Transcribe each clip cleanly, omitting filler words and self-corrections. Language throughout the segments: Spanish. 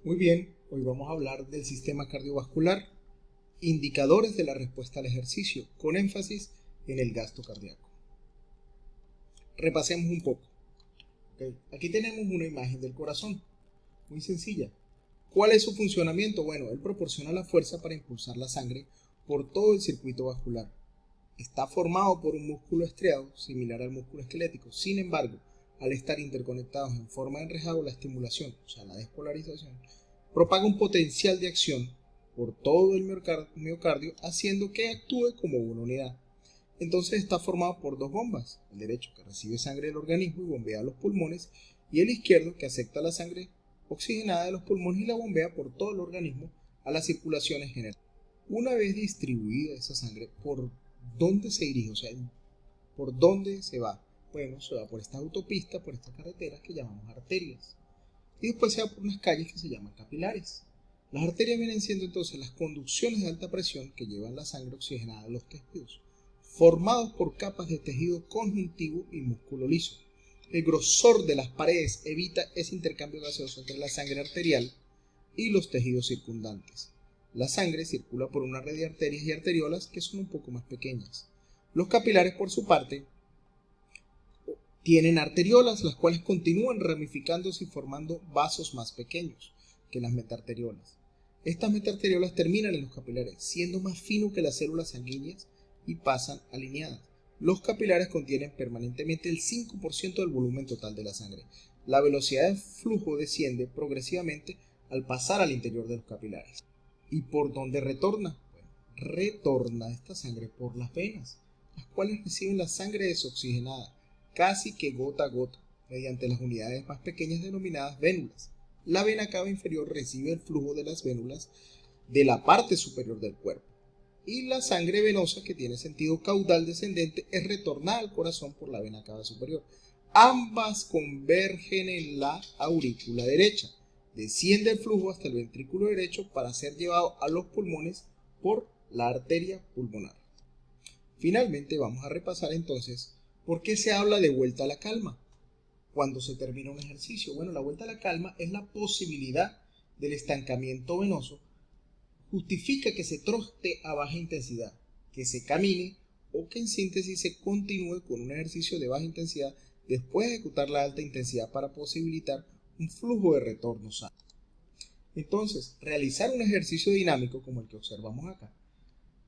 Muy bien, hoy vamos a hablar del sistema cardiovascular, indicadores de la respuesta al ejercicio, con énfasis en el gasto cardíaco. Repasemos un poco. Aquí tenemos una imagen del corazón, muy sencilla. ¿Cuál es su funcionamiento? Bueno, él proporciona la fuerza para impulsar la sangre por todo el circuito vascular. Está formado por un músculo estriado, similar al músculo esquelético. Sin embargo, al estar interconectados en forma de enrejado, la estimulación, o sea, la despolarización, propaga un potencial de acción por todo el miocardio, haciendo que actúe como una unidad. Entonces está formado por dos bombas, el derecho que recibe sangre del organismo y bombea a los pulmones, y el izquierdo que acepta la sangre oxigenada de los pulmones y la bombea por todo el organismo a la circulación en general. Una vez distribuida esa sangre, ¿por dónde se dirige? O sea, ¿por dónde se va? Bueno, se va por estas autopistas, por estas carreteras que llamamos arterias. Y después se va por unas calles que se llaman capilares. Las arterias vienen siendo entonces las conducciones de alta presión que llevan la sangre oxigenada a los tejidos, formados por capas de tejido conjuntivo y músculo liso. El grosor de las paredes evita ese intercambio gaseoso entre la sangre arterial y los tejidos circundantes. La sangre circula por una red de arterias y arteriolas que son un poco más pequeñas. Los capilares, por su parte, tienen arteriolas, las cuales continúan ramificándose y formando vasos más pequeños que las metarteriolas. Estas metarteriolas terminan en los capilares, siendo más finos que las células sanguíneas y pasan alineadas. Los capilares contienen permanentemente el 5% del volumen total de la sangre. La velocidad de flujo desciende progresivamente al pasar al interior de los capilares. ¿Y por dónde retorna? Bueno, retorna esta sangre por las venas, las cuales reciben la sangre desoxigenada, casi que gota a gota, mediante las unidades más pequeñas denominadas vénulas. La vena cava inferior recibe el flujo de las vénulas de la parte superior del cuerpo, y la sangre venosa, que tiene sentido caudal descendente, es retornada al corazón por la vena cava superior. Ambas convergen en la aurícula derecha. Desciende el flujo hasta el ventrículo derecho para ser llevado a los pulmones por la arteria pulmonar. Finalmente vamos a repasar entonces por qué se habla de vuelta a la calma cuando se termina un ejercicio. Bueno, la vuelta a la calma es la posibilidad del estancamiento venoso. Justifica que se trote a baja intensidad, que se camine o que en síntesis se continúe con un ejercicio de baja intensidad después de ejecutar la alta intensidad para posibilitar un flujo de retorno sano. Entonces, realizar un ejercicio dinámico como el que observamos acá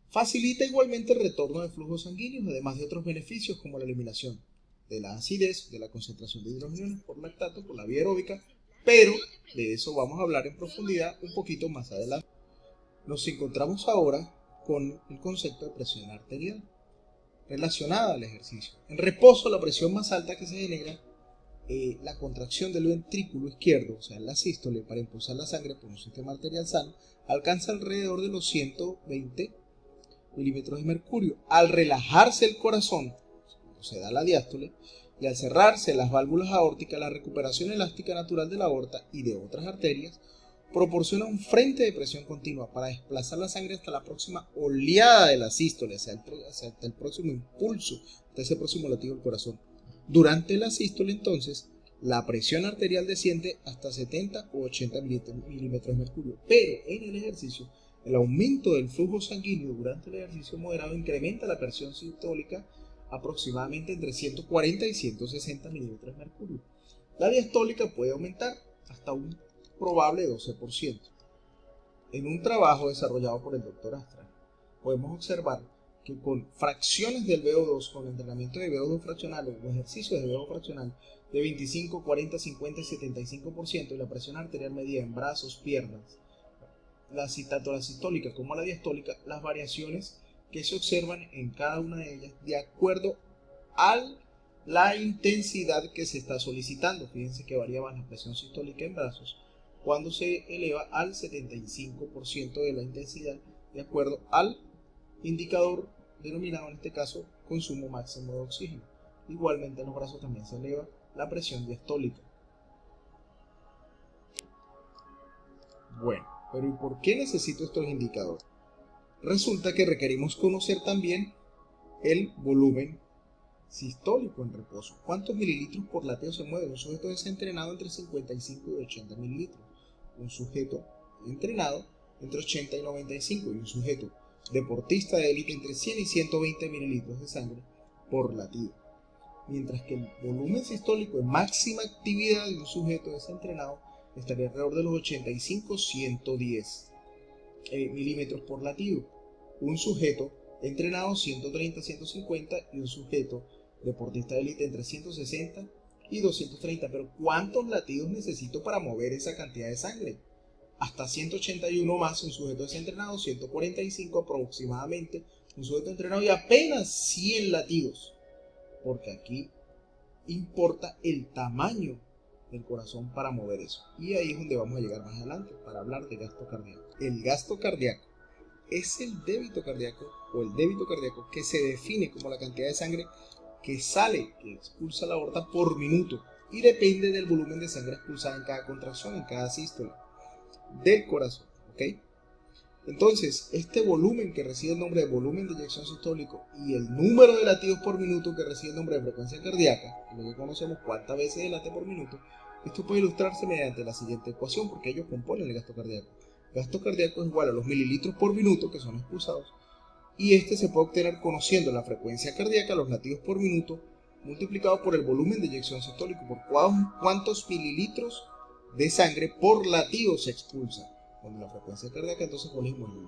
facilita igualmente el retorno de flujos sanguíneos, además de otros beneficios como la eliminación de la acidez, de la concentración de hidrogeniones por lactato, por la vía aeróbica, pero de eso vamos a hablar en profundidad un poquito más adelante. Nos encontramos ahora con el concepto de presión arterial relacionada al ejercicio. En reposo, la presión más alta que se genera, la contracción del ventrículo izquierdo, o sea, la sístole, para impulsar la sangre por un sistema arterial sano, alcanza alrededor de los 120 milímetros de mercurio. Al relajarse el corazón, cuando se da la diástole, y al cerrarse las válvulas aórticas, la recuperación elástica natural de la aorta y de otras arterias proporciona un frente de presión continua para desplazar la sangre hasta la próxima oleada de la sístole, hasta el próximo impulso, hasta ese próximo latido del corazón. Durante la sístole, entonces, la presión arterial desciende hasta 70 o 80 milímetros de mercurio, pero en el ejercicio, el aumento del flujo sanguíneo durante el ejercicio moderado incrementa la presión sistólica aproximadamente entre 140 y 160 milímetros de mercurio. La diastólica puede aumentar hasta un probable 12%. En un trabajo desarrollado por el Dr. Astra, podemos observar que con fracciones del VO2, con entrenamiento de VO2 fraccional o ejercicios de VO2 fraccional de 25, 40, 50 y 75%, y la presión arterial medida en brazos, piernas, tanto la sistólica como la diastólica, las variaciones que se observan en cada una de ellas de acuerdo a la intensidad que se está solicitando. Fíjense que varía más la presión sistólica en brazos cuando se eleva al 75% de la intensidad de acuerdo al indicador denominado en este caso consumo máximo de oxígeno. Igualmente en los brazos también se eleva la presión diastólica. Bueno, pero ¿y por qué necesito estos indicadores? Resulta que requerimos conocer también el volumen sistólico en reposo. ¿Cuántos mililitros por lateo se mueve? Un sujeto desentrenado entre 55 y 80 mililitros. un sujeto entrenado entre 80 y 95 y un sujeto deportista de élite entre 100 y 120 mililitros de sangre por latido. Mientras que el volumen sistólico en máxima actividad de un sujeto desentrenado estaría alrededor de los 85-110 milímetros por latido. Un sujeto entrenado 130-150 y un sujeto deportista de élite entre 160 y 230. Pero ¿cuántos latidos necesito para mover esa cantidad de sangre? Hasta 181 más un sujeto desentrenado, 145 aproximadamente un sujeto entrenado y apenas 100 latidos. Porque aquí importa el tamaño del corazón para mover eso. Y ahí es donde vamos a llegar más adelante para hablar de gasto cardíaco. El gasto cardíaco es el débito cardíaco o el débito cardíaco que se define como la cantidad de sangre que sale, que expulsa la aorta por minuto y depende del volumen de sangre expulsada en cada contracción, en cada sístole del corazón. ¿Ok? Entonces, este volumen que recibe el nombre de volumen de eyección sistólico y el número de latidos por minuto que recibe el nombre de frecuencia cardíaca, lo que conocemos cuántas veces late por minuto, esto puede ilustrarse mediante la siguiente ecuación porque ellos componen el gasto cardíaco. El gasto cardíaco es igual a los mililitros por minuto que son expulsados y este se puede obtener conociendo la frecuencia cardíaca, los latidos por minuto, multiplicado por el volumen de eyección sistólico, por cuántos mililitros de sangre por latido se expulsa. Con la frecuencia cardíaca, entonces ponemos el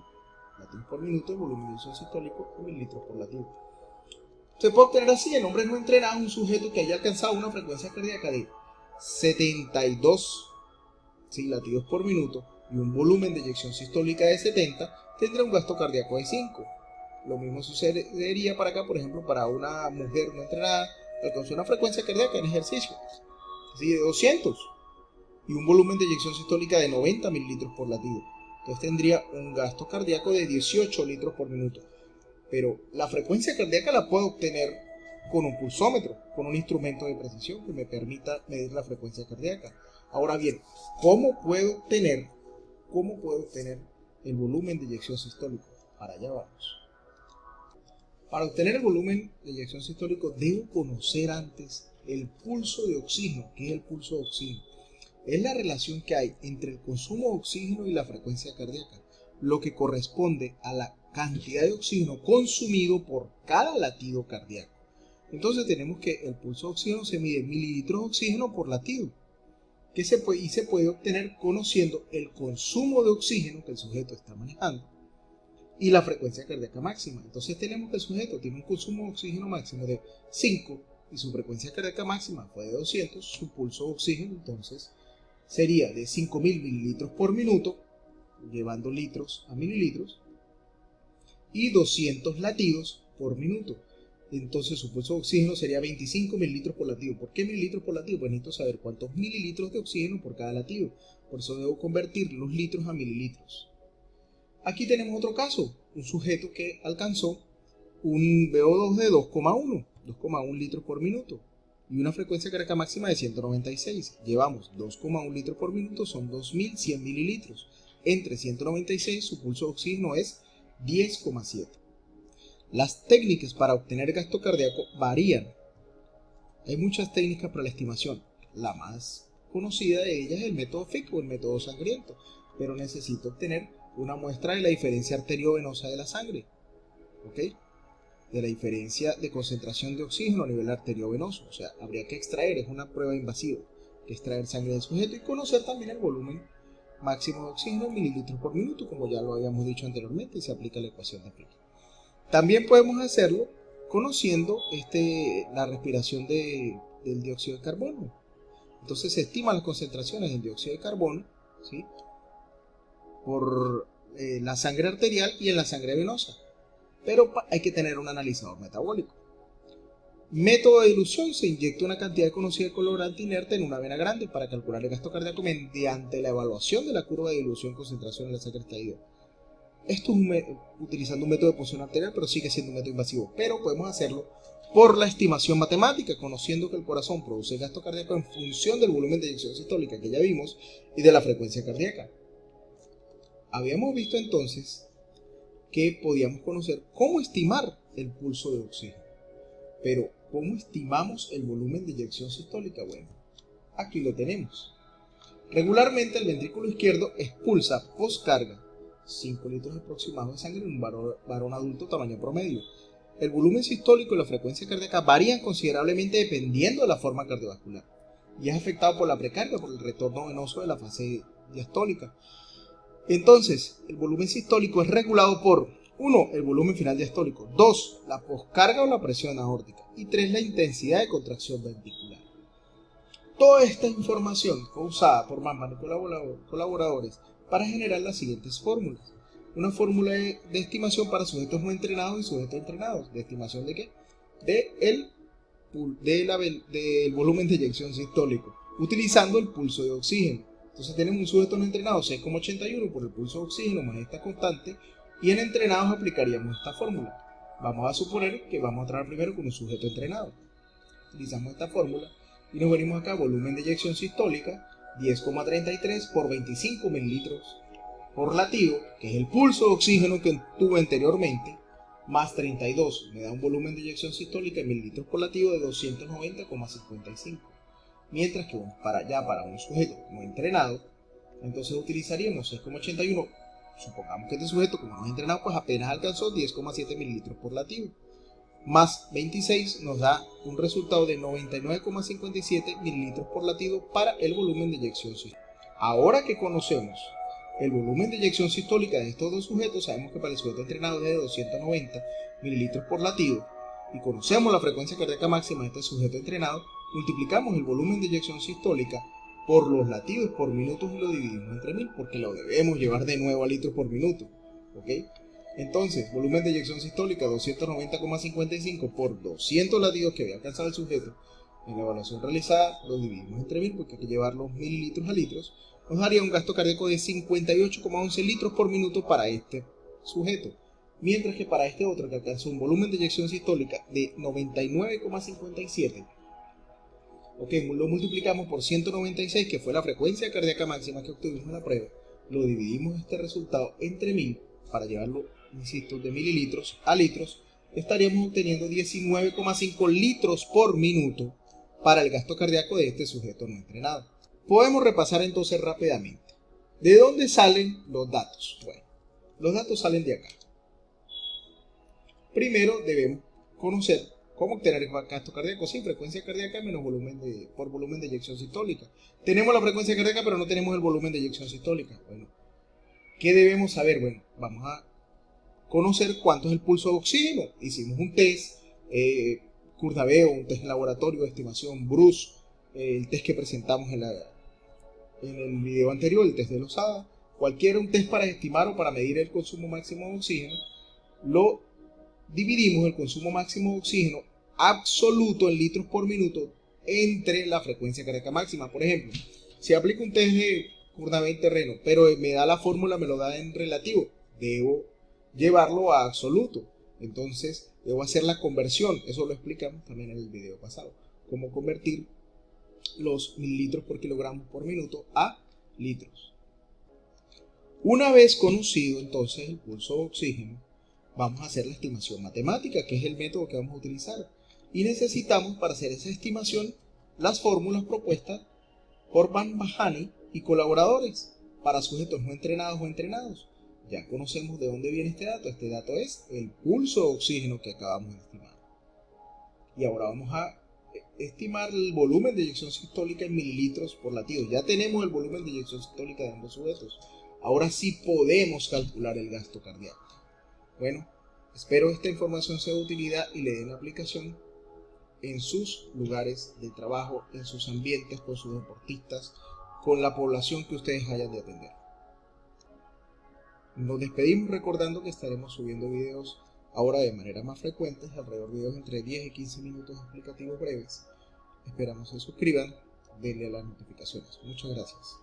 latidos por minuto, el volumen de eyección sistólico en mililitros por latido. Se puede obtener así el hombre no entrenado, un sujeto que haya alcanzado una frecuencia cardíaca de 72 latidos por minuto y un volumen de eyección sistólica de 70, tendrá un gasto cardíaco de 5. Lo mismo sucedería para acá, por ejemplo, para una mujer no entrenada, alcanzó una frecuencia cardíaca en ejercicio, así de 200. Y un volumen de eyección sistólica de 90 mililitros por latido. Entonces tendría un gasto cardíaco de 18 litros por minuto. Pero la frecuencia cardíaca la puedo obtener con un pulsómetro, con un instrumento de precisión que me permita medir la frecuencia cardíaca. Ahora bien, ¿cómo puedo obtener el volumen de eyección sistólico? Para allá vamos. Para obtener el volumen de eyección sistólico debo conocer antes el pulso de oxígeno. ¿Qué es el pulso de oxígeno? Es la relación que hay entre el consumo de oxígeno y la frecuencia cardíaca, lo que corresponde a la cantidad de oxígeno consumido por cada latido cardíaco. Entonces tenemos que el pulso de oxígeno se mide en mililitros de oxígeno por latido, y se puede obtener conociendo el consumo de oxígeno que el sujeto está manejando y la frecuencia cardíaca máxima. Entonces tenemos que el sujeto tiene un consumo de oxígeno máximo de 5 y su frecuencia cardíaca máxima fue de 200, su pulso de oxígeno entonces sería de 5000 mililitros por minuto, llevando litros a mililitros, y 200 latidos por minuto. Entonces su pulso de oxígeno sería 25 mililitros por latido. ¿Por qué mililitros por latido? Pues necesito saber cuántos mililitros de oxígeno por cada latido. Por eso debo convertir los litros a mililitros. Aquí tenemos otro caso, un sujeto que alcanzó un VO2 de 2,1 litros por minuto y una frecuencia cardíaca máxima de 196. Llevamos 2,1 litros por minuto, son 2100 mililitros. Entre 196 su pulso de oxígeno es 10,7. Las técnicas para obtener gasto cardíaco varían. Hay muchas técnicas para la estimación. La más conocida de ellas es el método FIC o el método sangriento, pero necesito obtener una muestra de la diferencia arteriovenosa de la sangre, ¿ok? De la diferencia de concentración de oxígeno a nivel arteriovenoso. O sea, habría que extraer, es una prueba invasiva, que extraer sangre del sujeto y conocer también el volumen máximo de oxígeno en mililitros por minuto, como ya lo habíamos dicho anteriormente, y se aplica la ecuación de Fick. También podemos hacerlo conociendo la respiración del dióxido de carbono. Entonces se estiman las concentraciones del dióxido de carbono, ¿sí?, por la sangre arterial y en la sangre venosa. Pero hay que tener un analizador metabólico. Método de dilución: se inyecta una cantidad conocida de colorante inerte en una vena grande para calcular el gasto cardíaco mediante la evaluación de la curva de dilución concentración en la sangre extraída. Esto es utilizando un método de punción arterial, pero sigue siendo un método invasivo. Pero podemos hacerlo por la estimación matemática, conociendo que el corazón produce gasto cardíaco en función del volumen de eyección sistólica que ya vimos y de la frecuencia cardíaca. Habíamos visto entonces que podíamos conocer cómo estimar el pulso de oxígeno. Pero, ¿cómo estimamos el volumen de eyección sistólica? Bueno, aquí lo tenemos. Regularmente el ventrículo izquierdo expulsa postcarga 5 litros aproximados de sangre en un varón adulto tamaño promedio. El volumen sistólico y la frecuencia cardíaca varían considerablemente dependiendo de la forma cardiovascular y es afectado por la precarga, por el retorno venoso de la fase diastólica. Entonces, el volumen sistólico es regulado por 1. El volumen final diastólico, 2. La poscarga o la presión aórtica y 3. La intensidad de contracción ventricular. Toda esta información fue usada por Bambam y colaboradores para generar las siguientes fórmulas. Una fórmula de estimación para sujetos no entrenados y sujetos entrenados. ¿De estimación de qué? Del volumen de eyección sistólico, utilizando el pulso de oxígeno. Entonces tenemos un sujeto no entrenado 6,81 por el pulso de oxígeno más esta constante, y en entrenados aplicaríamos esta fórmula. Vamos a suponer que vamos a trabajar primero con un sujeto entrenado. Utilizamos esta fórmula y nos venimos acá, volumen de eyección sistólica 10,33 por 25 mililitros por latido, que es el pulso de oxígeno que tuve anteriormente, más 32, me da un volumen de eyección sistólica en mililitros por latido de 290,55. Mientras que para un sujeto no entrenado, entonces utilizaríamos 6,81. Supongamos que este sujeto, como no es entrenado, pues apenas alcanzó 10,7 mililitros por latido. Más 26 nos da un resultado de 99,57 mililitros por latido para el volumen de eyección sistólica. Ahora que conocemos el volumen de eyección sistólica de estos dos sujetos, sabemos que para el sujeto entrenado es de 290 mililitros por latido, y conocemos la frecuencia cardíaca máxima de este sujeto entrenado, multiplicamos el volumen de eyección sistólica por los latidos por minutos y lo dividimos entre 1000, porque lo debemos llevar de nuevo a litros por minuto. ¿Ok? Entonces, volumen de eyección sistólica 290,55 por 200 latidos que había alcanzado el sujeto en la evaluación realizada, lo dividimos entre 1000, porque hay que llevar los mililitros a litros, nos daría un gasto cardíaco de 58,11 litros por minuto para este sujeto, mientras que para este otro, que alcanzó un volumen de eyección sistólica de 99,57, lo multiplicamos por 196, que fue la frecuencia cardíaca máxima que obtuvimos en la prueba, lo dividimos este resultado entre 1000 para llevarlo, insisto, de mililitros a litros, estaríamos obteniendo 19,5 litros por minuto para el gasto cardíaco de este sujeto no entrenado. Podemos repasar entonces rápidamente. ¿De dónde salen los datos? Bueno, los datos salen de acá. Primero debemos conocer cómo obtener el gasto cardíaco. Sí, frecuencia cardíaca menos volumen de eyección sistólica. Tenemos la frecuencia cardíaca, pero no tenemos el volumen de eyección sistólica. Bueno, ¿qué debemos saber? Bueno, vamos a conocer cuánto es el pulso de oxígeno. Hicimos un test, Kurdaveo, un test de laboratorio de estimación, Bruce, el test que presentamos en el video anterior, el test de Lozada. Un test para estimar o para medir el consumo máximo de oxígeno, lo dividimos el consumo máximo de oxígeno absoluto en litros por minuto entre la frecuencia cardíaca máxima. Por ejemplo, si aplico un test de Kurdaveo en terreno, pero me da la fórmula, me lo da en relativo, debo llevarlo a absoluto. Entonces debo hacer la conversión. Eso lo explicamos también en el video pasado, cómo convertir los mililitros por kilogramo por minuto a litros. Una vez conocido entonces el pulso de oxígeno, vamos a hacer la estimación matemática, que es el método que vamos a utilizar, y necesitamos para hacer esa estimación las fórmulas propuestas por Bambam y colaboradores para sujetos no entrenados o entrenados. Ya conocemos de dónde viene este dato. Este dato es el pulso de oxígeno que acabamos de estimar. Y ahora vamos a estimar el volumen de eyección sistólica en mililitros por latido. Ya tenemos el volumen de eyección sistólica de ambos sujetos. Ahora sí podemos calcular el gasto cardíaco. Bueno, espero esta información sea de utilidad y le den aplicación en sus lugares de trabajo, en sus ambientes, con sus deportistas, con la población que ustedes hayan de atender. Nos despedimos recordando que estaremos subiendo videos ahora de manera más frecuente, alrededor de videos entre 10 y 15 minutos explicativos breves. Esperamos se suscriban, denle a las notificaciones. Muchas gracias.